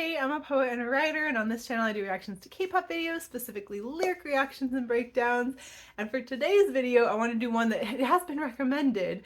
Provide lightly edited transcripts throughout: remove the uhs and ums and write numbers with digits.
Kate. I'm a poet and a writer, and on this channel I do reactions to K-pop videos, specifically lyric reactions and breakdowns. And for today's video, I want to do one that has been recommended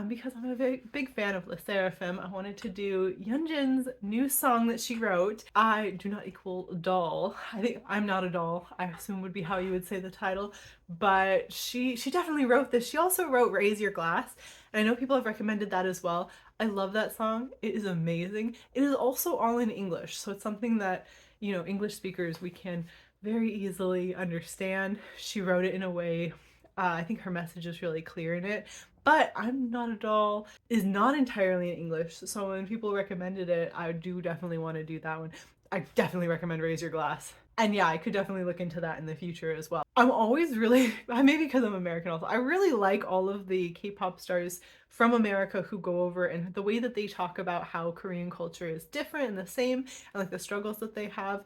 because I'm a very big fan of Le Sserafim. I wanted to do Yunjin's new song that she wrote. I do not equal doll. I think I'm not a doll, I assume would be how you would say the title, but she definitely wrote this. She also wrote Raise Your Glass, and I know people have recommended that as well. I love that song. It is amazing. It is also all in English, so it's something that, you know, English speakers, we can very easily understand. She wrote it in a way, I think her message is really clear in it. But I'm Not a Doll is not entirely in English, so when people recommended it, I do definitely want to do that one. I definitely recommend Raise Your Glass. And yeah, I could definitely look into that in the future as well. I'm always really, maybe because I'm American also, I really like all of the K-pop stars from America who go over, and the way that they talk about how Korean culture is different and the same, and like the struggles that they have,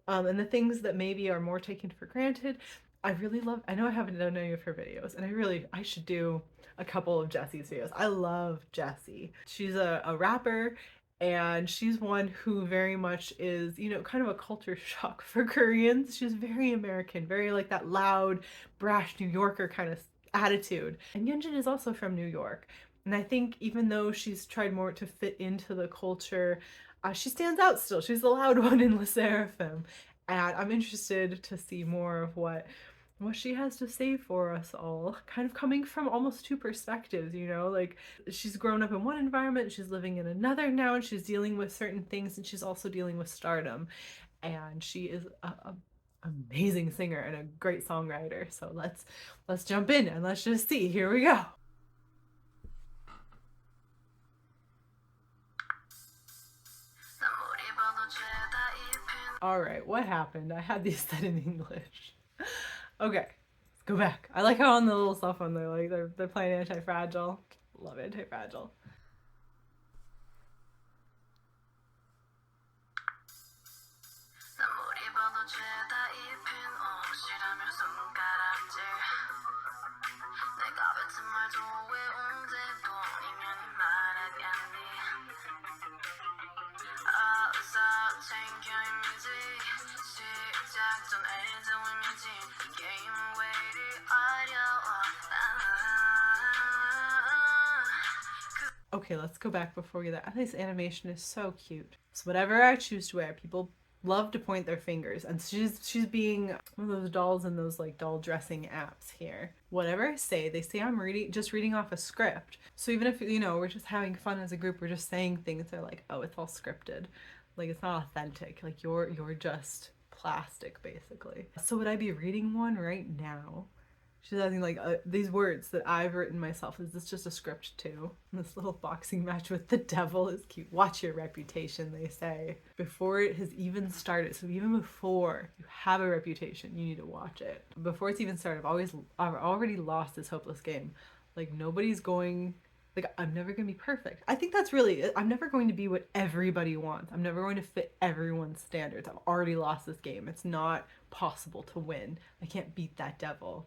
and the things that maybe are more taken for granted. I really love, I know I haven't done any of her videos, and I should do a couple of Jessie's videos. I love Jessie. She's a rapper, and she's one who very much is, you know, kind of a culture shock for Koreans. She's very American, very like that loud, brash New Yorker kind of attitude. And Yunjin is also from New York. And I think even though she's tried more to fit into the culture, she stands out still. She's the loud one in Le Sserafim. And I'm interested to see more of what she has to say for us all, kind of coming from almost two perspectives, you know, like she's grown up in one environment, she's living in another now, and she's dealing with certain things, and she's also dealing with stardom. And she is a amazing singer and a great songwriter. So let's jump in and let's just see. Here we go. All right, what happened? I had these said in English. Okay, let's go back. I like how on the little cell phone they're playing Anti-Fragile. Love Anti-Fragile. Okay, let's go back before we get that. This animation is so cute. So whatever I choose to wear, people love to point their fingers, and she's being one of those dolls in those like doll dressing apps here. Whatever I say, they say I'm just reading off a script. So even if, you know, we're just having fun as a group, we're just saying things, they're like, oh, it's all scripted. Like, it's not authentic. Like, you're just plastic, basically. So would I be reading one right now? She's asking like these words that I've written myself. Is this just a script too? And this little boxing match with the devil is cute. Watch your reputation, they say. Before it has even started. So even before you have a reputation, you need to watch it. Before it's even started, I've already lost this hopeless game. Like, nobody's going, like, I'm never gonna be perfect. I think that's really it. I'm never going to be what everybody wants. I'm never going to fit everyone's standards. I've already lost this game. It's not possible to win. I can't beat that devil.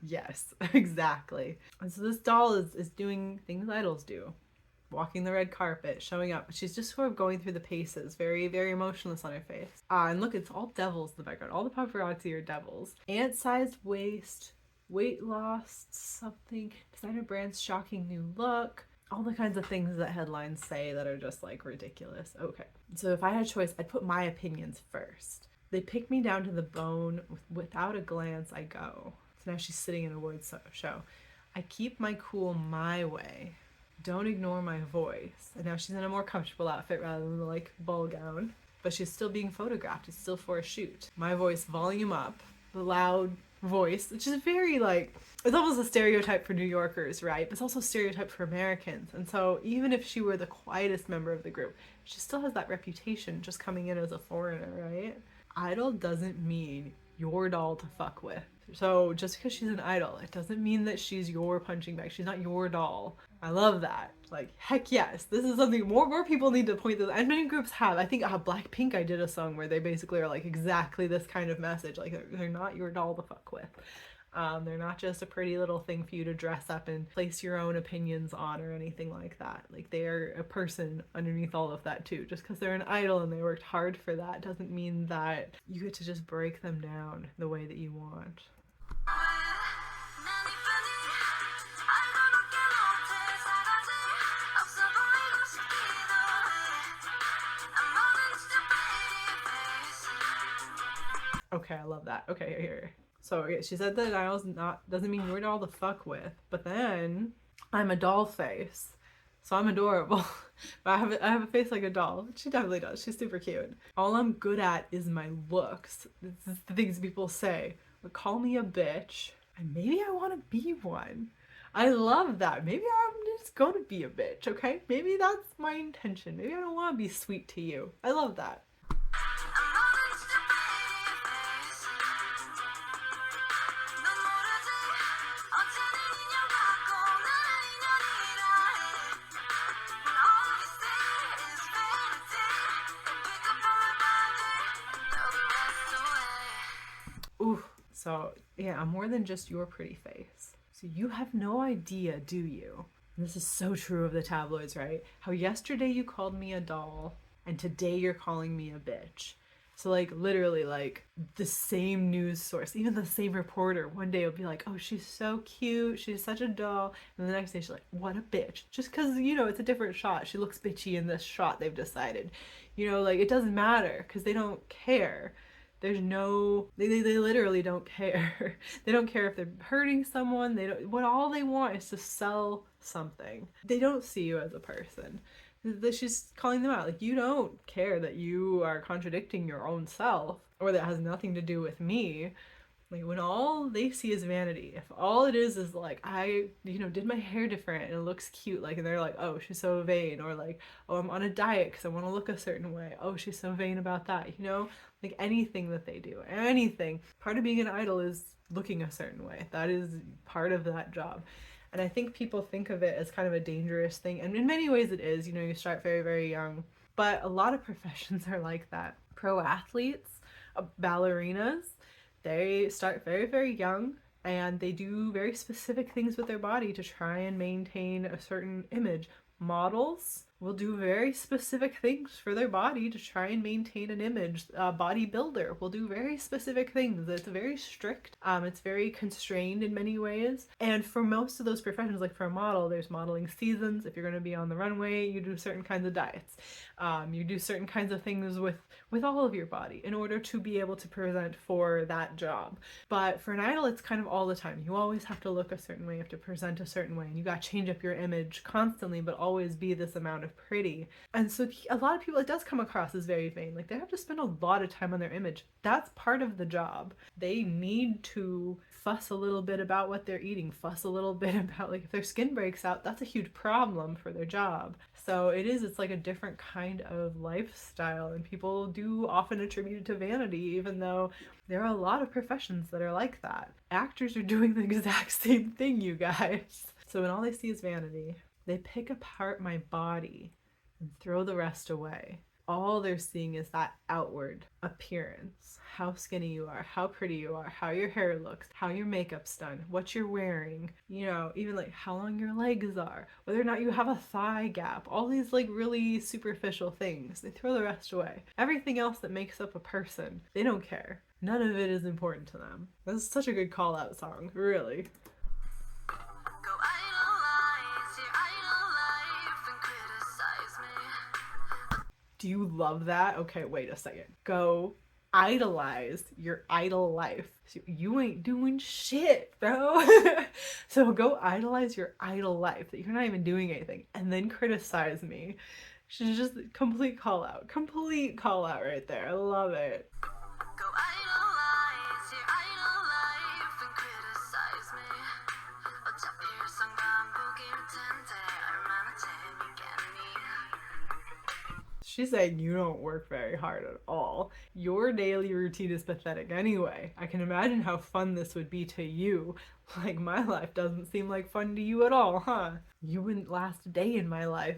Yes, exactly. And so this doll is doing things idols do. Walking the red carpet, showing up. She's just sort of going through the paces, very, very emotionless on her face. And look, it's all devils in the background. All the paparazzi are devils. Ant-sized waist, weight loss, something, designer brand's shocking new look. All the kinds of things that headlines say that are just like ridiculous. Okay, so if I had a choice, I'd put my opinions first. They pick me down to the bone. Without a glance, I go. So now she's sitting in a awards show. I keep my cool my way. Don't ignore my voice. And now she's in a more comfortable outfit rather than the like ball gown. But she's still being photographed. It's still for a shoot. My voice, volume up. The loud voice, which is very like, it's almost a stereotype for New Yorkers, right? But it's also a stereotype for Americans. And so even if she were the quietest member of the group, she still has that reputation just coming in as a foreigner, right? Idol doesn't mean your doll to fuck with. So just because she's an idol, it doesn't mean that she's your punching bag. She's not your doll. I love that. Like, heck yes. This is something more people need to point this, and many groups have. I think Blackpink, I did a song where they basically are like exactly this kind of message. Like, they're not your doll to fuck with. They're not just a pretty little thing for you to dress up and place your own opinions on or anything like that. Like, they are a person underneath all of that too. Just because they're an idol and they worked hard for that doesn't mean that you get to just break them down the way that you want. Okay, I love that. Okay, here. So okay, she said that idol's doesn't mean you're a doll to fuck with, but then I'm a doll face, so I'm adorable. But I have a face like a doll. She definitely does. She's super cute. All I'm good at is my looks. This is the things people say. But call me a bitch, and maybe I want to be one. I love that. Maybe I'm just gonna be a bitch. Okay, maybe that's my intention. Maybe I don't want to be sweet to you. I love that. Ooh, so yeah, I'm more than just your pretty face. So you have no idea, do you? And this is so true of the tabloids, right? How yesterday you called me a doll and today you're calling me a bitch. So like literally like the same news source, even the same reporter, one day will be like, oh, she's so cute, she's such a doll. And the next day she's like, what a bitch. Just because, you know, it's a different shot. She looks bitchy in this shot, they've decided. You know, like it doesn't matter because they don't care. There's no, they literally don't care. They don't care if they're hurting someone. They don't, all they want is to sell something. They don't see you as a person. She's calling them out. Like, you don't care that you are contradicting your own self, or that has nothing to do with me. Like, when all they see is vanity, if all it is like, I, you know, did my hair different and it looks cute, like, and they're like, oh, she's so vain, or like, oh, I'm on a diet because I want to look a certain way, oh, she's so vain about that, you know, like anything that they do, anything. Part of being an idol is looking a certain way. That is part of that job. And I think people think of it as kind of a dangerous thing, and in many ways it is. You know, you start very, very young, but a lot of professions are like that. Pro athletes, ballerinas, they start very, very young and they do very specific things with their body to try and maintain a certain image. Models will do very specific things for their body to try and maintain an image. A bodybuilder will do very specific things. It's very strict. It's very constrained in many ways. And for most of those professions, like for a model, there's modeling seasons. If you're going to be on the runway, you do certain kinds of diets. You do certain kinds of things with all of your body in order to be able to present for that job. But for an idol, it's kind of all the time. You always have to look a certain way, you have to present a certain way, and you got to change up your image constantly, but always be this amount of pretty. And so a lot of people, it does come across as very vain. Like, they have to spend a lot of time on their image. That's part of the job. They need to fuss a little bit about what they're eating, fuss a little bit about, like, if their skin breaks out, that's a huge problem for their job. So it's like a different kind of lifestyle, and people do often attribute it to vanity, even though there are a lot of professions that are like that. Actors are doing the exact same thing, you guys. So when all they see is vanity, they pick apart my body and throw the rest away. All they're seeing is that outward appearance. How skinny you are, how pretty you are, how your hair looks, how your makeup's done, what you're wearing, you know, even like how long your legs are, whether or not you have a thigh gap, all these like really superficial things. They throw the rest away. Everything else that makes up a person, they don't care. None of it is important to them. This is such a good call out song, really. Do you love that? Okay, wait a second. Go idolize your idol life. So you ain't doing shit, bro. So go idolize your idol life that you're not even doing anything, and then criticize me. She's just complete call out right there. I love it. Go idolize your idol life and criticize me. She's saying you don't work very hard at all. Your daily routine is pathetic anyway. I can imagine how fun this would be to you. Like, my life doesn't seem like fun to you at all, huh? You wouldn't last a day in my life.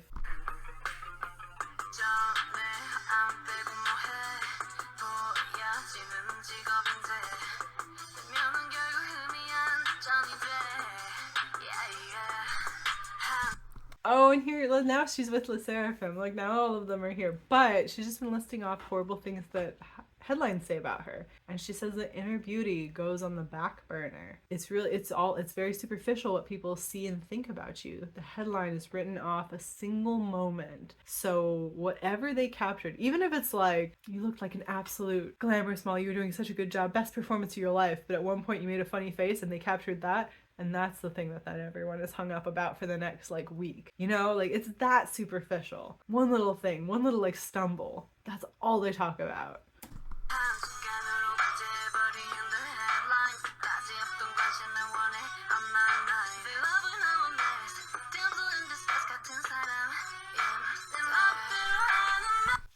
Oh, and here, now she's with Le Seraphim. Like, now all of them are here. But she's just been listing off horrible things that headlines say about her. And she says that inner beauty goes on the back burner. It's very superficial what people see and think about you. The headline is written off a single moment. So whatever they captured, even if it's like, you looked like an absolute glamorous model, you were doing such a good job, best performance of your life, but at one point you made a funny face and they captured that, and that's the thing that everyone is hung up about for the next like week. You know, like, it's that superficial. One little thing, one little like stumble. That's all they talk about.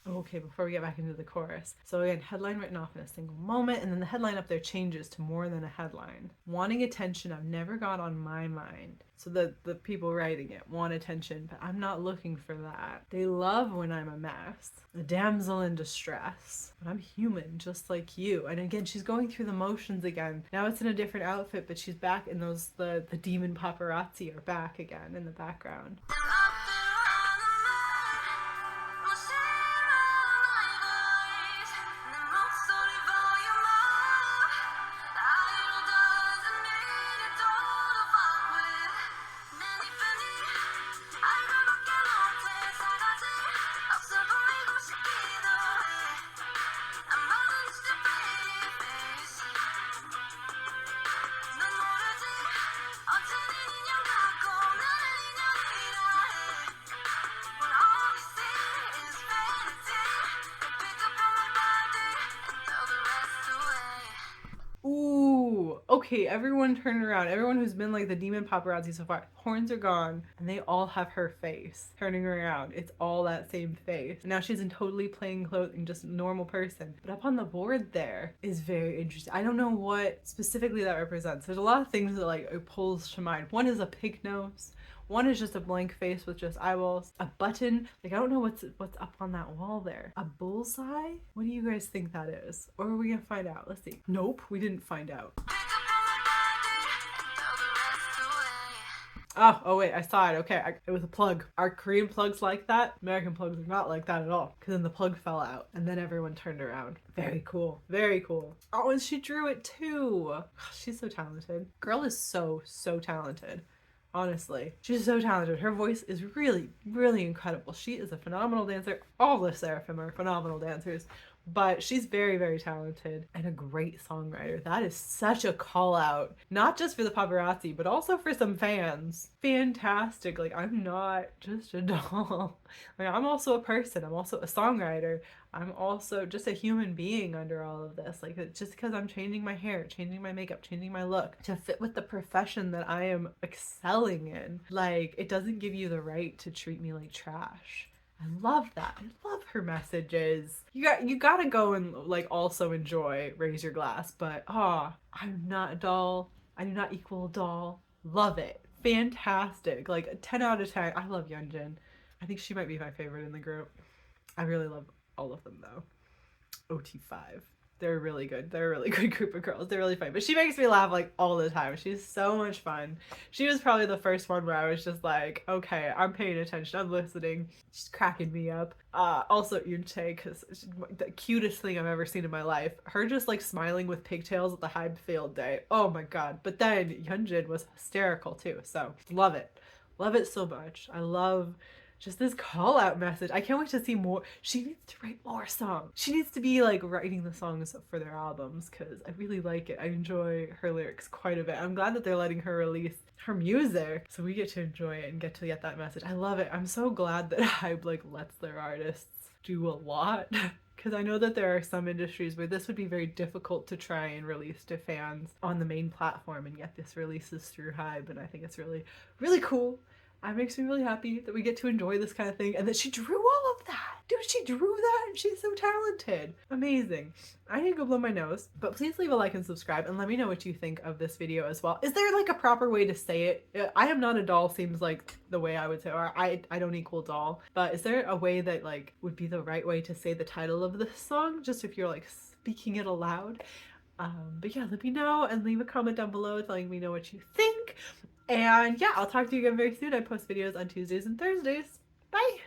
Okay, before we get back into the chorus. So again, headline written off in a single moment, and then the headline up there changes to more than a headline. Wanting attention I've never got on my mind. So the people writing it want attention, but I'm not looking for that. They love when I'm a mess, a damsel in distress, but I'm human just like you. And again, she's going through the motions again. Now it's in a different outfit, but she's back in those, the demon paparazzi are back again in the background. Okay, everyone turn around. Everyone who's been like the demon paparazzi so far, horns are gone, and they all have her face turning around. It's all that same face. Now she's in totally plain clothing, just a normal person. But up on the board there is very interesting. I don't know what specifically that represents. There's a lot of things that like it pulls to mind. One is a pig nose. One is just a blank face with just eyeballs. A button. Like, I don't know what's up on that wall there. A bullseye? What do you guys think that is? Or are we gonna find out? Let's see. Nope, we didn't find out. Oh wait, I saw it. Okay, it was a plug. Are Korean plugs like that? American plugs are not like that at all. Because then the plug fell out and then everyone turned around. Very cool. Very cool. Oh, and she drew it too. She's so talented. Girl is so talented. Honestly, she's so talented. Her voice is really, really incredible. She is a phenomenal dancer. All the Seraphim are phenomenal dancers. But she's very, very talented and a great songwriter. That is such a call out, not just for the paparazzi, but also for some fans. Fantastic. Like, I'm not just a doll. Like, I'm also a person. I'm also a songwriter. I'm also just a human being under all of this. Like, it's just because I'm changing my hair, changing my makeup, changing my look to fit with the profession that I am excelling in. Like, it doesn't give you the right to treat me like trash. I love that. I love her messages. You gotta go and like also enjoy Raise Your Glass, but I'm not a doll. I do not equal a doll. Love it. Fantastic. Like a 10 out of 10. I love Yunjin. I think she might be my favorite in the group. I really love all of them though. OT5. They're really good. They're a really good group of girls. They're really funny. But she makes me laugh like all the time. She's so much fun. She was probably the first one where I was just like, okay, I'm paying attention. I'm listening. She's cracking me up. Also Yunjin, because the cutest thing I've ever seen in my life. Her just like smiling with pigtails at the Hybe field day. Oh my god. But then Yunjin was hysterical too. So love it. Love it so much. I love just this call out message. I can't wait to see more. She needs to write more songs. She needs to be like writing the songs for their albums because I really like it. I enjoy her lyrics quite a bit. I'm glad that they're letting her release her music so we get to enjoy it and get to get that message. I love it. I'm so glad that Hybe like lets their artists do a lot. Because I know that there are some industries where this would be very difficult to try and release to fans on the main platform, and yet this releases through Hybe, and I think it's really, really cool. It makes me really happy that we get to enjoy this kind of thing and that she drew all of that. Dude, she drew that and she's so talented. Amazing. I need to go blow my nose, but please leave a like and subscribe and let me know what you think of this video as well. Is there like a proper way to say it? I am not a doll seems like the way I would say, or I don't equal doll, but is there a way that like would be the right way to say the title of this song? Just if you're like speaking it aloud. But yeah, let me know and leave a comment down below telling me know what you think. And yeah, I'll talk to you again very soon. I post videos on Tuesdays and Thursdays. Bye!